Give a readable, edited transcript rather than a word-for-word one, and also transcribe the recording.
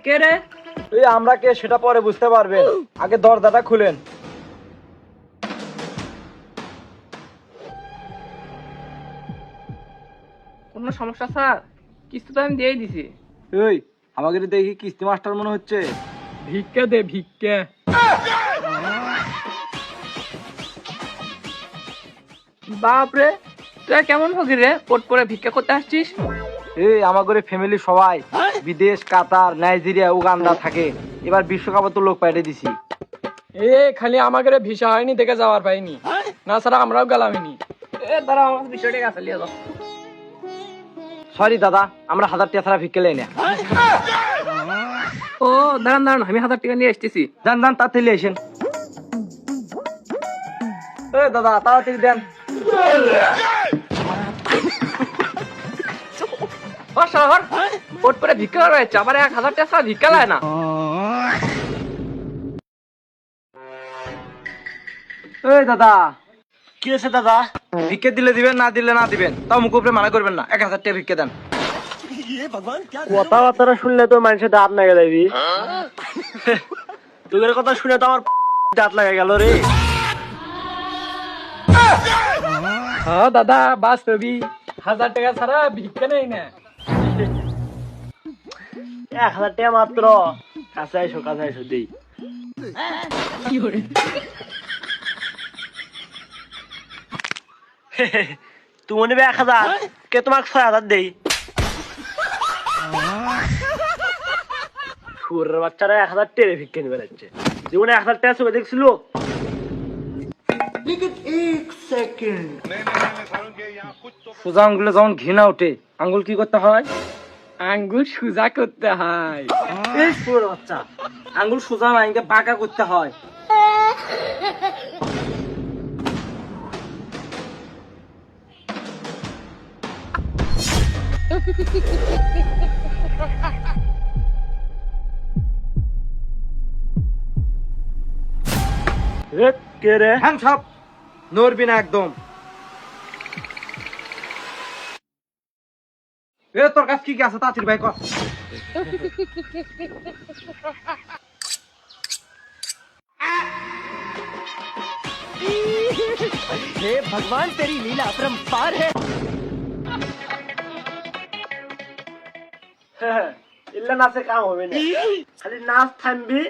কে রে? এই আমরা কে সেটা পরে বুঝতে পারবেন, আগে দরজাটা খুলেন। কোনো সমস্যা স্যার? কিস্তি তো আমি দিয়েই দিছি। এই আমাকে দেখি কিস্তি মাস্টার মনে হচ্ছে। ভিক্ষা দে ভিক্ষা। বাপরে, তুই কেমন ফকির রে, কোট পরে ভিক্ষা করতে আসছিস? এই আমাদের ফ্যামিলি সবাই বিদেশ, কাতার, নাইজেরিয়া, উগান্ডা থাকে। এবার বিশ্বকাপে তো লোক পাঠিয়ে দিছি। এ খালি আমাকে ভিসা হয়নি দেখে যাওয়ার পাইনি, না ছাড়া আমরাও গেলামিনি। দাঁড়া, আমার কাছে 20 টাকা আছে, লিয়ে যাও। সরি দাদা, আমরা 1000 টাকা ছাড়া ভিক্ষা লাই না। ও দাঁড়ান দাঁড়ান, আমি 1000 টাকা নিয়ে আসতেছি। যান যান, তাড়াতাড়ি এসেন। এই দাদা তাড়াতাড়ি দেন। ও শহর, কোট পরে ভিক্ষা রয়েছে, আবার 1000 টাকা ছাড়া ভিক্ষা লায় না। এই দাদা, কি হয়েছে দাদা? ভিক্ষা দিলে দিবেন, না দিলে না দিবেন, তাও মুখ উপরে মানা করবেন না। 1000 টাকা ভিক্ষা দেন। কথাবার্তা শুনলে তো মানুষের দাঁত লাগে যাবি। তোদের কথা শুনে তো আমার দাঁত লাগে গেল রে। হ্যাঁ দাদা, বাস্তবি 1000 টাকা ছাড়া ভিক্ষা নেই না। 1000 টাকা মাত্র, কাছে আইসো দেই। তুমি নেবে 1000, কে তোমাকে 6000 দেই। শুয়োরের বাচ্চারা 1000 টেরে ভিক্ষা নিবে যাচ্ছে। জীবনে 1000 টাকা চোখে দেখছিল? সোজা আঙ্গুলে যখন ঘৃণা ওঠে, আঙ্গুল কি করতে হয়? আঙ্গুল সুজা করতে হয়। এই শুয়োরের বাচ্চা, আঙ্গুল সোজা না, ইনকে বাঁকা করতে হয়। কে রে? হ্যান্ডস আপ, নড়বি না একদম। এ তোর কাছে কি কি আছে তাড়াতাড়ি ভাই কর। हे भगवान, तेरी लीला अपरंपार है। ইল্লা নাচে কাম হবে না, খালি নাচ থামবি।